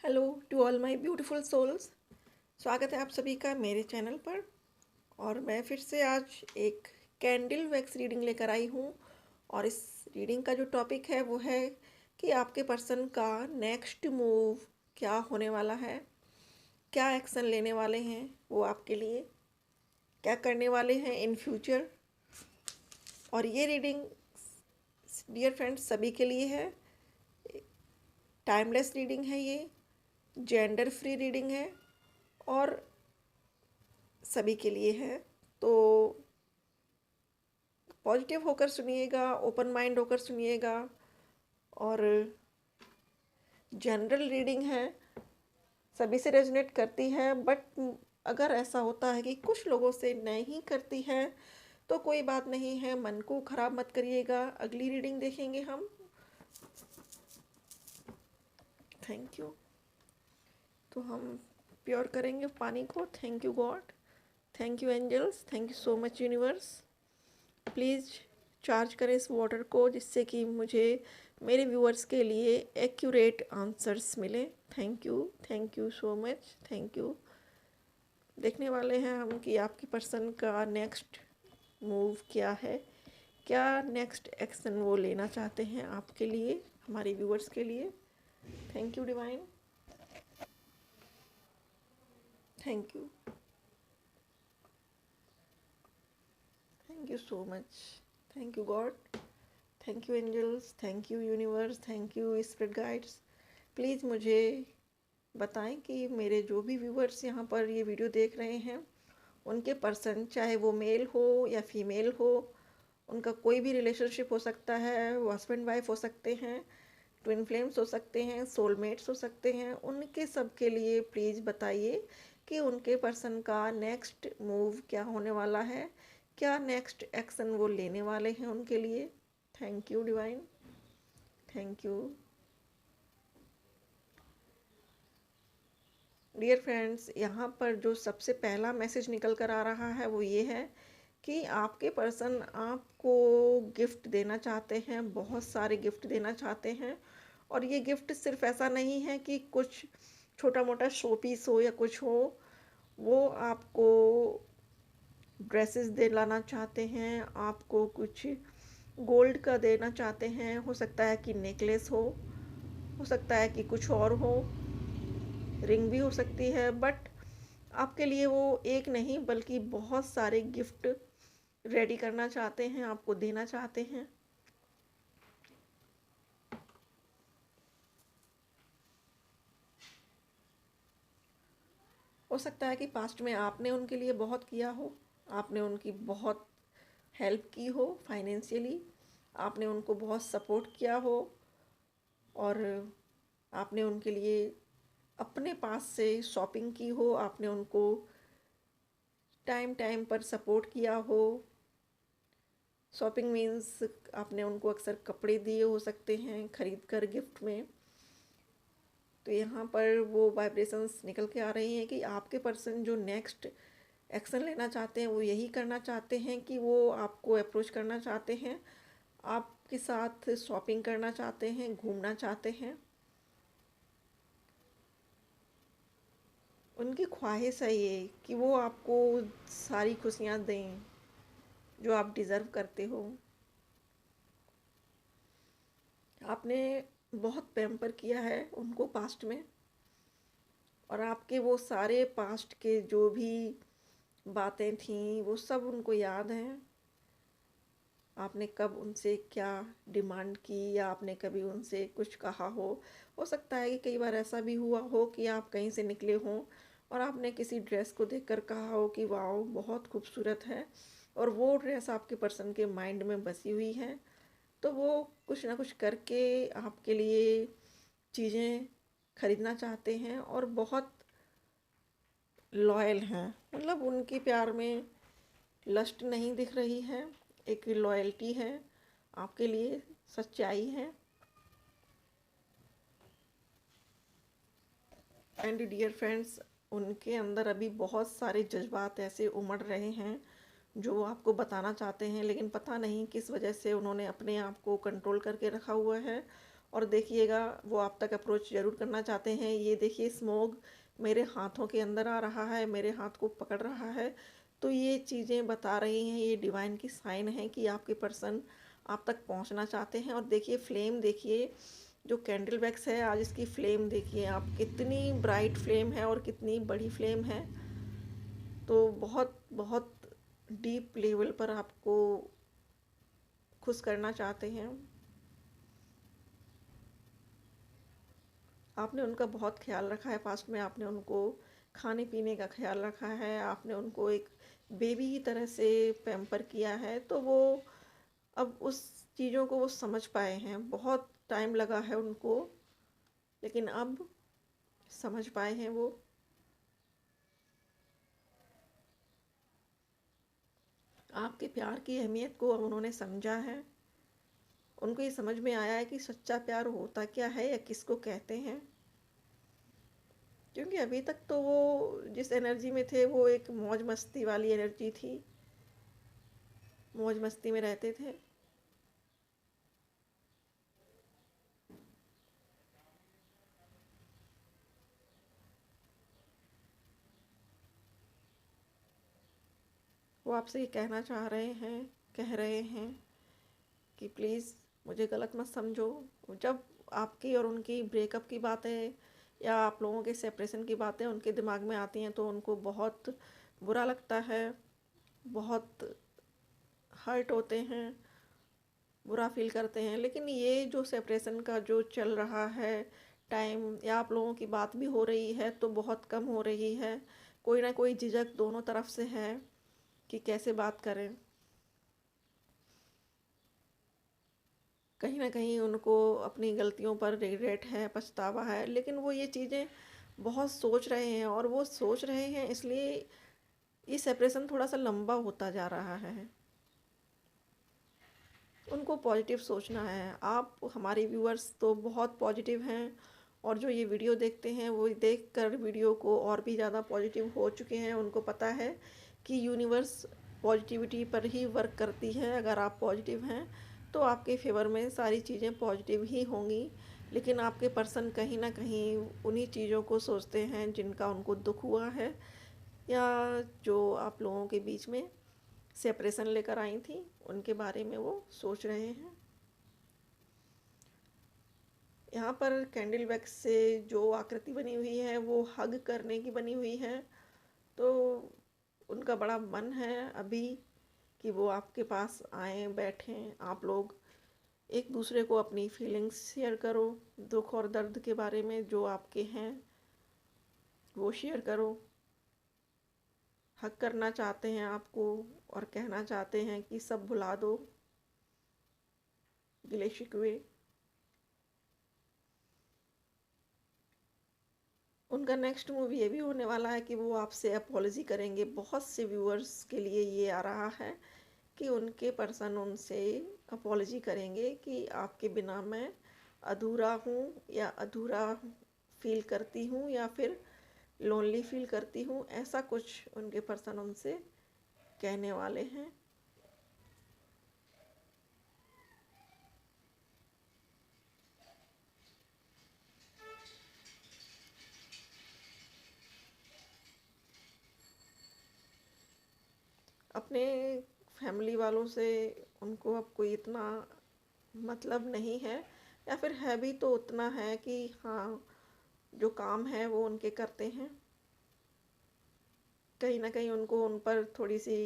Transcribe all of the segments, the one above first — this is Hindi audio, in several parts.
Hello to all my beautiful souls. स्वागत है आप सभी का मेरे चैनल पर। और मैं फिर से आज एक कैंडल वैक्स रीडिंग लेकर आई हूँ। और इस रीडिंग का जो टॉपिक है वो है कि आपके पर्सन का नेक्स्ट मूव क्या होने वाला है, क्या एक्शन लेने वाले हैं वो आपके लिए, क्या करने वाले हैं इन फ्यूचर। और ये रीडिंग डियर फ्रेंड्स सभी के लिए है। टाइमलेस रीडिंग है, ये जेंडर फ्री रीडिंग है और सभी के लिए है। तो पॉजिटिव होकर सुनिएगा, ओपन माइंड होकर सुनिएगा। और जनरल रीडिंग है, सभी से रेजोनेट करती है, बट अगर ऐसा होता है कि कुछ लोगों से नहीं करती है तो कोई बात नहीं है, मन को खराब मत करिएगा। अगली रीडिंग देखेंगे हम। Thank you. तो हम प्योर करेंगे पानी को। Thank you God, thank you angels, thank you so much universe. Please charge करें इस वाटर को जिससे कि मुझे मेरे व्यूअर्स के लिए एक्यूरेट आंसर्स मिले। Thank you so much, thank you. देखने वाले हैं हम कि आपकी पर्सन का नेक्स्ट मूव क्या है, क्या नेक्स्ट एक्शन वो लेना चाहते हैं आपके लिए, हमारे व्यूअर्स के लिए। Thank you divine, thank you, thank you so much, thank you God, thank you angels, thank you universe, thank you spirit guides. Please मुझे बताएं कि मेरे जो भी व्यूवर्स यहाँ पर ये वीडियो देख रहे हैं उनके पर्सन, चाहे वो मेल हो या फीमेल हो, उनका कोई भी रिलेशनशिप हो सकता है, वो हस्बैंड वाइफ हो सकते हैं, ट्विन फ्लेम्स हो सकते हैं, सोलमेट्स हो सकते हैं, उनके सब के लिए प्लीज़ बताइए कि उनके पर्सन का नेक्स्ट मूव क्या होने वाला है, क्या नेक्स्ट एक्शन वो लेने वाले हैं उनके लिए। Thank you divine, thank you. Dear friends, यहाँ पर जो सबसे पहला मैसेज निकल कर आ रहा है वो ये है कि आपके पर्सन आपको गिफ्ट देना चाहते हैं, बहुत सारे गिफ्ट देना चाहते हैं। और ये गिफ्ट सिर्फ ऐसा नहीं है कि कुछ छोटा मोटा शो पीस हो या कुछ हो, वो आपको ड्रेसेस दिलाना चाहते हैं, आपको कुछ गोल्ड का देना चाहते हैं। हो सकता है कि नेकलेस हो सकता है कि कुछ और हो, रिंग भी हो सकती है, बट आपके लिए वो एक नहीं बल्कि बहुत सारे गिफ्ट रेडी करना चाहते हैं, आपको देना चाहते हैं। हो सकता है कि पास्ट में आपने उनके लिए बहुत किया हो, आपने उनकी बहुत हेल्प की हो फाइनेंशियली, आपने उनको बहुत सपोर्ट किया हो और आपने उनके लिए अपने पास से शॉपिंग की हो, आपने उनको टाइम टाइम पर सपोर्ट किया हो। शॉपिंग मीन्स आपने उनको अक्सर कपड़े दिए हो सकते हैं खरीद कर गिफ्ट में। तो यहाँ पर वो वाइब्रेशंस निकल के आ रही हैं कि आपके पर्सन जो नेक्स्ट एक्शन लेना चाहते हैं वो यही करना चाहते हैं कि वो आपको अप्रोच करना चाहते हैं, आपके साथ शॉपिंग करना चाहते हैं, घूमना चाहते हैं। उनकी ख्वाहिश है ये कि वो आपको सारी खुशियाँ दें जो आप डिज़र्व करते हो। आपने बहुत पैम्पर किया है उनको पास्ट में, और आपके वो सारे पास्ट के जो भी बातें थीं वो सब उनको याद हैं। आपने कब उनसे क्या डिमांड की या आपने कभी उनसे कुछ कहा हो सकता है कि कई बार ऐसा भी हुआ हो कि आप कहीं से निकले हों और आपने किसी ड्रेस को देखकर कहा हो कि वाओ बहुत खूबसूरत है, और वो ड्रेस आपके पर्सन के माइंड में बसी हुई है। तो वो कुछ ना कुछ करके आपके लिए चीज़ें खरीदना चाहते हैं और बहुत लॉयल हैं। मतलब उनके प्यार में लस्ट नहीं दिख रही है, एक लॉयल्टी है आपके लिए, सच्चाई है। एंड डियर फ्रेंड्स, उनके अंदर अभी बहुत सारे जज्बात ऐसे उमड़ रहे हैं जो वो आपको बताना चाहते हैं, लेकिन पता नहीं किस वजह से उन्होंने अपने आप को कंट्रोल करके रखा हुआ है और देखिएगा वो आप तक अप्रोच ज़रूर करना चाहते हैं। ये देखिए स्मोक मेरे हाथों के अंदर आ रहा है, मेरे हाथ को पकड़ रहा है। तो ये चीज़ें बता रही हैं, ये डिवाइन की साइन है कि आपके पर्सन आप तक पहुंचना चाहते हैं। और देखिए फ्लेम, देखिए जो कैंडल वैक्स है, आज इसकी फ्लेम देखिए आप, कितनी ब्राइट फ्लेम है और कितनी बड़ी फ्लेम है। तो बहुत बहुत डीप लेवल पर आपको खुश करना चाहते हैं। आपने उनका बहुत ख्याल रखा है पास्ट में, आपने उनको खाने पीने का ख्याल रखा है, आपने उनको एक बेबी की तरह से पैम्पर किया है। तो वो अब उस चीज़ों को वो समझ पाए हैं, बहुत टाइम लगा है उनको, लेकिन अब समझ पाए हैं वो। आपके प्यार की अहमियत को अब उन्होंने समझा है। उनको ये समझ में आया है कि सच्चा प्यार होता क्या है या किसको कहते हैं। क्योंकि अभी तक तो वो जिस एनर्जी में थे वो एक मौज मस्ती वाली एनर्जी थी, मौज मस्ती में रहते थे। वो आपसे ये कहना चाह रहे हैं, कह रहे हैं कि प्लीज़ मुझे गलत मत समझो। जब आपकी और उनकी ब्रेकअप की बातें या आप लोगों के सेपरेशन की बातें उनके दिमाग में आती हैं तो उनको बहुत बुरा लगता है, बहुत हर्ट होते हैं, बुरा फील करते हैं। लेकिन ये जो सेपरेशन का जो चल रहा है टाइम, या आप लोगों की बात भी हो रही है तो बहुत कम हो रही है। कोई ना कोई झिझक दोनों तरफ से है कि कैसे बात करें। कहीं ना कहीं उनको अपनी गलतियों पर रिग्रेट है, पछतावा है, लेकिन वो ये चीज़ें बहुत सोच रहे हैं। और वो सोच रहे हैं इसलिए ये सेपरेशन थोड़ा सा लंबा होता जा रहा है। उनको पॉजिटिव सोचना है। आप हमारे व्यूअर्स तो बहुत पॉजिटिव हैं, और जो ये वीडियो देखते हैं वो देख कर वीडियो को और भी ज़्यादा पॉजिटिव हो चुके हैं। उनको पता है कि यूनिवर्स पॉजिटिविटी पर ही वर्क करती है। अगर आप पॉजिटिव हैं तो आपके फेवर में सारी चीज़ें पॉजिटिव ही होंगी। लेकिन आपके पर्सन कहीं ना कहीं उन्हीं चीज़ों को सोचते हैं जिनका उनको दुख हुआ है, या जो आप लोगों के बीच में सेपरेशन लेकर आई थी उनके बारे में वो सोच रहे हैं। यहाँ पर कैंडल वैक्स से जो आकृति बनी हुई है वो हग करने की बनी हुई है। तो उनका बड़ा मन है अभी कि वो आपके पास आए, बैठें, आप लोग एक दूसरे को अपनी फीलिंग्स शेयर करो, दुख और दर्द के बारे में जो आपके हैं वो शेयर करो। हक करना चाहते हैं आपको और कहना चाहते हैं कि सब भुला दो, गिले शिकवे। उनका नेक्स्ट मूवी ये भी होने वाला है कि वो आपसे अपॉलोजी करेंगे। बहुत से व्यूअर्स के लिए ये आ रहा है कि उनके पर्सन उनसे अपॉलोजी करेंगे कि आपके बिना मैं अधूरा हूँ, या अधूरा फील करती हूँ, या फिर लोनली फील करती हूँ। ऐसा कुछ उनके पर्सन उनसे कहने वाले हैं। अपने फैमिली वालों से उनको अब कोई इतना मतलब नहीं है, या फिर है भी तो उतना है कि हाँ जो काम है वो उनके करते हैं। कहीं ना कहीं उनको उन पर थोड़ी सी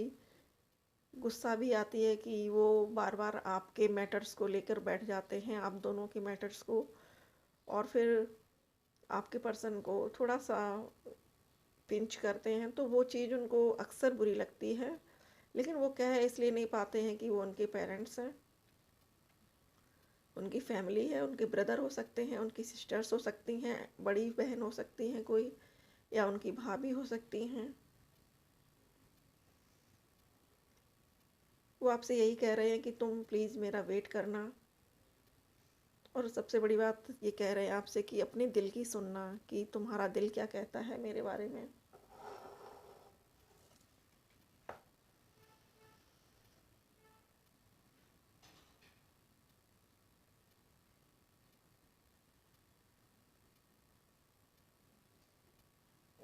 गुस्सा भी आती है कि वो बार बार आपके मैटर्स को लेकर बैठ जाते हैं, आप दोनों के मैटर्स को, और फिर आपके पर्सन को थोड़ा सा पिंच करते हैं। तो वो चीज़ उनको अक्सर बुरी लगती है, लेकिन वो कह इसलिए नहीं पाते हैं कि वो उनके पेरेंट्स हैं, उनकी फैमिली है, उनके ब्रदर हो सकते हैं, उनकी सिस्टर्स हो सकती हैं, बड़ी बहन हो सकती हैं कोई, या उनकी भाभी हो सकती हैं। वो आपसे यही कह रहे हैं कि तुम प्लीज़ मेरा वेट करना। और सबसे बड़ी बात ये कह रहे हैं आपसे कि अपने दिल की सुनना, कि तुम्हारा दिल क्या कहता है मेरे बारे में।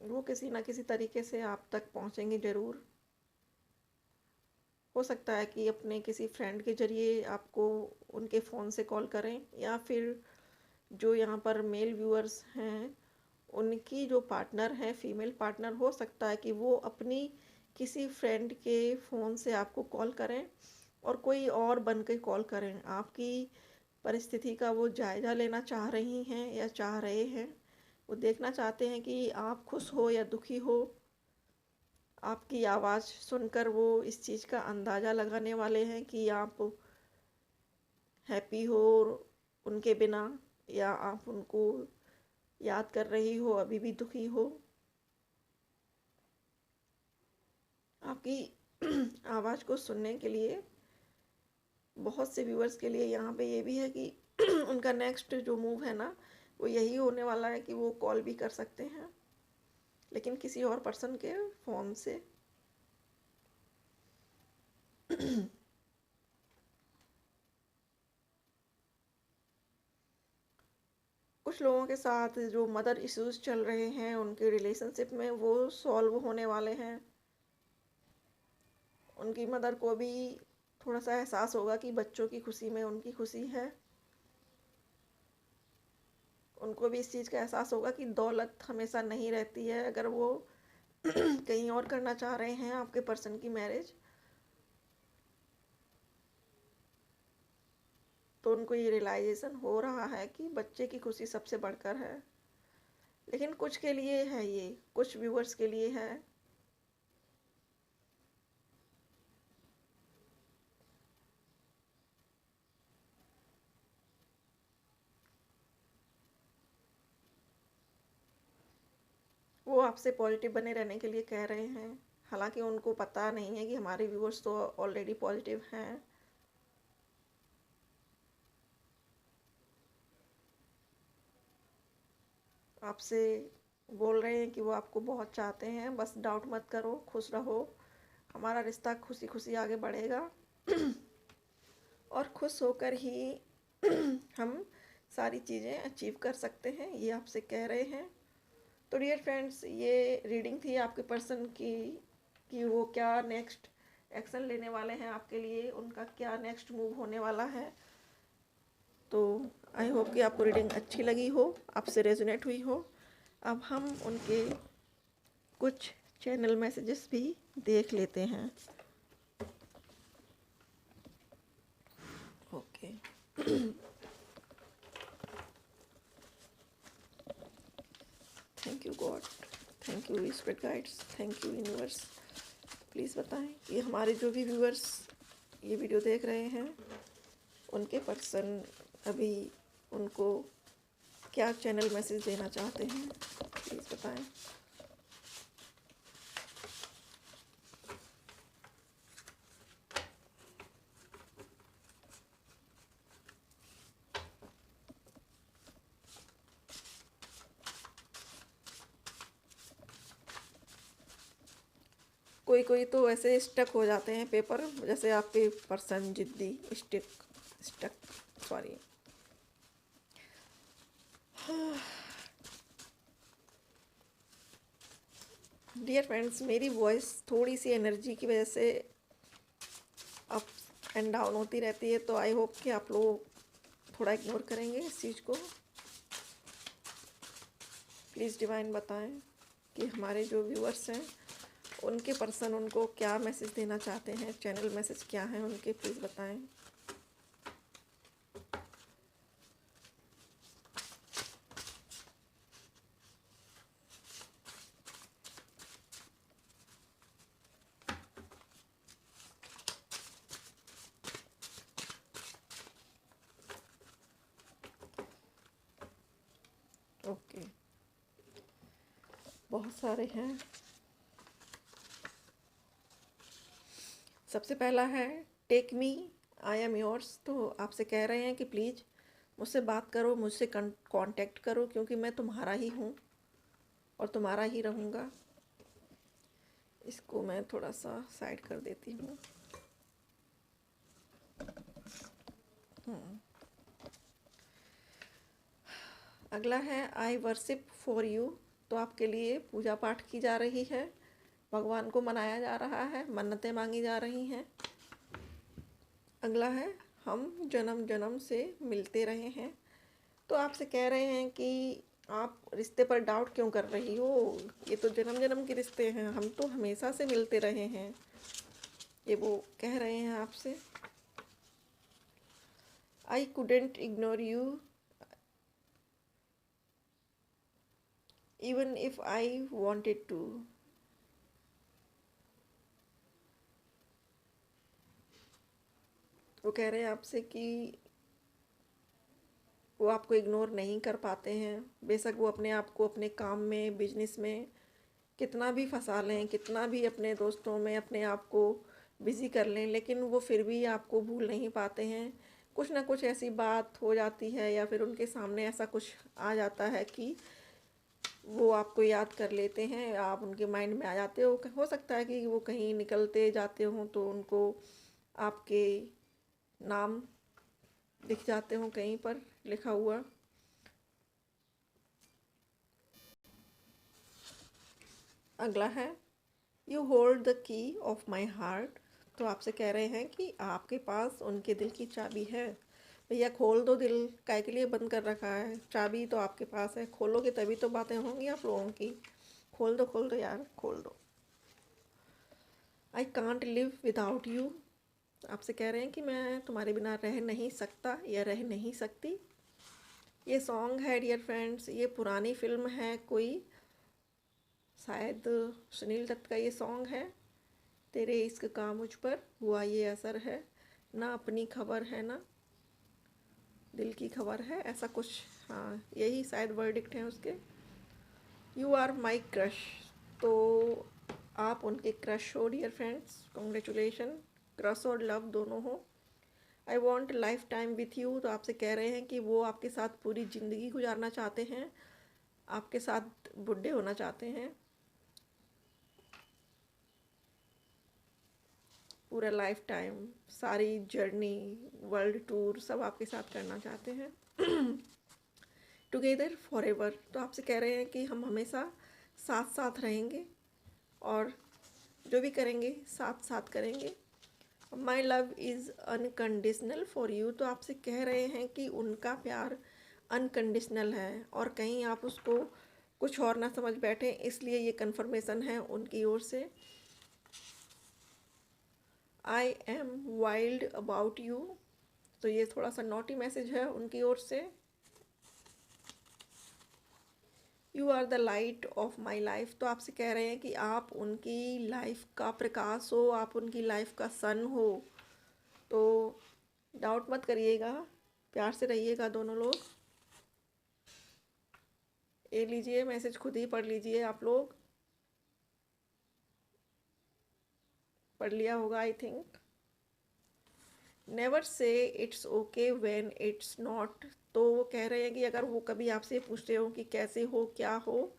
वो किसी ना किसी तरीके से आप तक पहुंचेंगे ज़रूर। हो सकता है कि अपने किसी फ्रेंड के ज़रिए आपको उनके फ़ोन से कॉल करें, या फिर जो यहाँ पर मेल व्यूअर्स हैं उनकी जो पार्टनर है, फीमेल पार्टनर, हो सकता है कि वो अपनी किसी फ्रेंड के फ़ोन से आपको कॉल करें और कोई और बन के कॉल करें। आपकी परिस्थिति का वो जायज़ा लेना चाह रही हैं या चाह रहे हैं। वो देखना चाहते हैं कि आप खुश हो या दुखी हो। आपकी आवाज़ सुनकर वो इस चीज़ का अंदाज़ा लगाने वाले हैं कि आप हैप्पी हो उनके बिना, या आप उनको याद कर रही हो, अभी भी दुखी हो। आपकी आवाज़ को सुनने के लिए बहुत से व्यूअर्स के लिए यहाँ पे ये भी है कि उनका नेक्स्ट जो मूव है ना, वो यही होने वाला है कि वो कॉल भी कर सकते हैं, लेकिन किसी और पर्सन के फ़ोन से। कुछ लोगों के साथ जो मदर इश्यूज चल रहे हैं उनके रिलेशनशिप में, वो सॉल्व होने वाले हैं। उनकी मदर को भी थोड़ा सा एहसास होगा कि बच्चों की खुशी में उनकी खुशी है। उनको भी इस चीज़ का एहसास होगा कि दौलत हमेशा नहीं रहती है। अगर वो कहीं और करना चाह रहे हैं आपके पर्सन की मैरिज, तो उनको ये रियलाइजेशन हो रहा है कि बच्चे की खुशी सबसे बढ़कर है। लेकिन कुछ के लिए है, ये कुछ व्यूअर्स के लिए है। वो आपसे पॉजिटिव बने रहने के लिए कह रहे हैं, हालांकि उनको पता नहीं है कि हमारे व्यूअर्स तो ऑलरेडी पॉजिटिव हैं। आपसे बोल रहे हैं कि वो आपको बहुत चाहते हैं, बस डाउट मत करो, खुश रहो, हमारा रिश्ता खुशी खुशी आगे बढ़ेगा। और खुश होकर ही हम सारी चीज़ें अचीव कर सकते हैं, ये आपसे कह रहे हैं। तो डियर फ्रेंड्स, ये रीडिंग थी आपके पर्सन की कि वो क्या नेक्स्ट एक्शन लेने वाले हैं आपके लिए, उनका क्या नेक्स्ट मूव होने वाला है। तो आई होप कि आपको रीडिंग अच्छी लगी हो, आपसे रेजोनेट हुई हो। अब हम उनके कुछ चैनल मैसेजेस भी देख लेते हैं। Okay. Thank you God, thank you spirit guides, thank you universe. Please बताएं कि हमारे जो भी व्यूअर्स ये वीडियो देख रहे हैं उनके पर्सन अभी उनको क्या चैनल मैसेज देना चाहते हैं, प्लीज़ बताएं। कोई कोई तो ऐसे स्टक हो जाते हैं पेपर, जैसे आपके पर्सन जिद्दी स्टक सॉरी। डियर फ्रेंड्स, मेरी वॉइस थोड़ी सी एनर्जी की वजह से अप एंड डाउन होती रहती है, तो आई होप कि आप लोग थोड़ा इग्नोर करेंगे इस चीज़ को। प्लीज़ डिवाइन बताएं कि हमारे जो व्यूअर्स हैं उनके पर्सन उनको क्या मैसेज देना चाहते हैं, चैनल मैसेज क्या है उनके, प्लीज़ बताएं। ओके, बहुत सारे हैं। सबसे पहला है take me, I am yours. तो आपसे कह रहे हैं कि प्लीज़ मुझसे बात करो, मुझसे कांटेक्ट करो, क्योंकि मैं तुम्हारा ही हूँ और तुम्हारा ही रहूँगा। इसको मैं थोड़ा सा साइड कर देती हूँ। अगला है आई वर्शिप फॉर यू। तो आपके लिए पूजा पाठ की जा रही है, भगवान को मनाया जा रहा है, मन्नतें मांगी जा रही हैं। अगला है, हम जन्म जन्म से मिलते रहे हैं। तो आपसे कह रहे हैं कि आप रिश्ते पर डाउट क्यों कर रही हो, ये तो जन्म जन्म के रिश्ते हैं, हम तो हमेशा से मिलते रहे हैं, ये वो कह रहे हैं आपसे। I couldn't ignore you even if I wanted to. वो कह रहे हैं आपसे कि वो आपको इग्नोर नहीं कर पाते हैं, बेशक वो अपने आप को अपने काम में, बिजनेस में कितना भी फंसा लें, कितना भी अपने दोस्तों में अपने आप को बिज़ी कर लें, लेकिन वो फिर भी आपको भूल नहीं पाते हैं। कुछ ना कुछ ऐसी बात हो जाती है या फिर उनके सामने ऐसा कुछ आ जाता है कि वो आपको याद कर लेते हैं, आप उनके माइंड में आ जाते हो सकता है कि वो कहीं निकलते जाते हों तो उनको आपके नाम दिख जाते हों कहीं पर लिखा हुआ। अगला है, you hold the key of my heart. तो आपसे कह रहे हैं कि आपके पास उनके दिल की चाबी है। भैया खोल दो दिल, काय के लिए बंद कर रखा है, चाबी तो आपके पास है, खोलोगे तभी तो बातें होंगी आप लोगों की। खोल दो यार, खोल दो। I can't live without you. आपसे कह रहे हैं कि मैं तुम्हारे बिना रह नहीं सकता या रह नहीं सकती। ये सॉन्ग है डियर फ्रेंड्स, ये पुरानी फिल्म है कोई, शायद सुनील दत्त का ये सॉन्ग है। तेरे इश्क का मुझ पर हुआ ये असर है, ना अपनी खबर है ना दिल की खबर है, ऐसा कुछ। हाँ, यही शायद वर्डिक्ट है उसके। You are my crush. तो आप उनके क्रश हो डियर फ्रेंड्स, कॉन्ग्रेचुलेशन। क्रश और लव दोनों हो। I want lifetime with you. तो आपसे कह रहे हैं कि वो आपके साथ पूरी ज़िंदगी गुजारना चाहते हैं, आपके साथ बुढ़े होना चाहते हैं, पूरा लाइफ टाइम, सारी जर्नी, वर्ल्ड टूर सब आपके साथ करना चाहते हैं। Together for ever. तो आपसे कह रहे हैं कि हम हमेशा साथ साथ रहेंगे और जो भी करेंगे साथ साथ करेंगे। My love is unconditional for you. तो आपसे कह रहे हैं कि उनका प्यार अनकंडीशनल है और कहीं आप उसको कुछ और ना समझ बैठे, इसलिए ये कन्फर्मेशन है उनकी ओर से। I am wild about you. तो ये थोड़ा सा नोटी मैसेज है उनकी ओर से। You are the light of my life. तो आपसे कह रहे हैं कि आप उनकी लाइफ का प्रकाश हो, आप उनकी लाइफ का सन हो। तो डाउट मत करिएगा, प्यार से रहिएगा दोनों लोग। ये लीजिए मैसेज, खुद ही पढ़ लीजिए, आप लोग पढ़ लिया होगा I think. Never say it's okay when it's not. तो वो कह रहे हैं कि अगर वो कभी आपसे पूछते हो कि कैसे हो, क्या हो,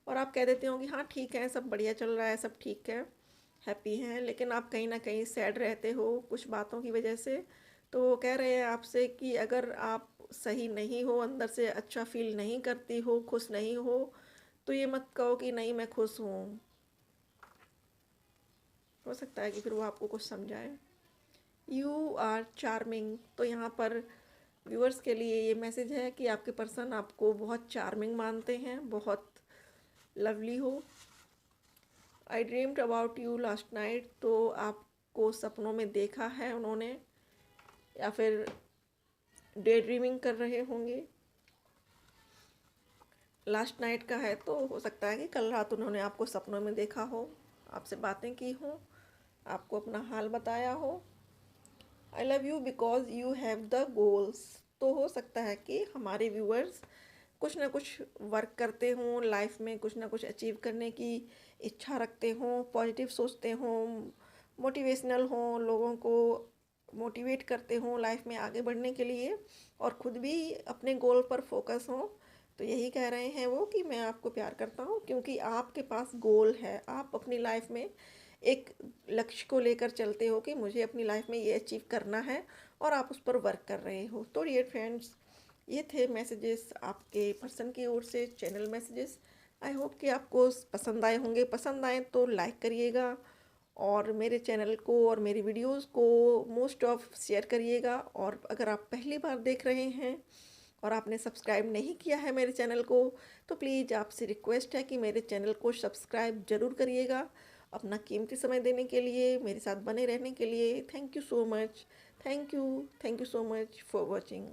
और आप कह देते हो कि हाँ ठीक है, सब बढ़िया चल रहा है, सब ठीक है, हैप्पी हैं, लेकिन आप कहीं ना कहीं सैड रहते हो कुछ बातों की वजह से, तो वो कह रहे हैं आपसे कि अगर आप सही नहीं हो, अंदर से अच्छा फील नहीं करती हो, खुश नहीं हो, तो ये मत कहो कि नहीं मैं खुश हूँ। हो सकता है कि फिर वो आपको कुछ समझाए। You are charming. तो यहाँ पर व्यूअर्स के लिए ये मैसेज है कि आपके पर्सन आपको बहुत चार्मिंग मानते हैं, बहुत लवली हो। आई dreamed about you last night. तो आपको सपनों में देखा है उन्होंने, या फिर डे ड्रीमिंग कर रहे होंगे। लास्ट नाइट का है तो हो सकता है कि कल रात उन्होंने आपको सपनों में देखा हो, आपसे बातें की हो, आपको अपना हाल बताया हो। I love you because you have the goals. तो हो सकता है कि हमारे व्यूअर्स कुछ ना कुछ वर्क करते हों लाइफ में, कुछ ना कुछ अचीव करने की इच्छा रखते हों, पॉजिटिव सोचते हों, मोटिवेशनल हों, लोगों को मोटिवेट करते हों लाइफ में आगे बढ़ने के लिए, और ख़ुद भी अपने गोल पर फोकस हों। तो यही कह रहे हैं वो कि मैं आपको प्यार करता हूँ क्योंकि आपके पास गोल है, आप अपनी लाइफ में एक लक्ष्य को लेकर चलते हो कि मुझे अपनी लाइफ में ये अचीव करना है, और आप उस पर वर्क कर रहे हो। तो डियर फ्रेंड्स, ये थे मैसेजेस आपके पर्सन की ओर से, चैनल मैसेजेस। आई होप कि आपको पसंद आए होंगे। पसंद आए तो लाइक करिएगा और मेरे चैनल को और मेरी वीडियोस को मोस्ट ऑफ शेयर करिएगा। और अगर आप पहली बार देख रहे हैं और आपने सब्सक्राइब नहीं किया है मेरे चैनल को, तो प्लीज़ आपसे रिक्वेस्ट है कि मेरे चैनल को सब्सक्राइब ज़रूर करिएगा। अपना कीमती समय देने के लिए, मेरे साथ बने रहने के लिए thank you so much. Thank you so much for watching.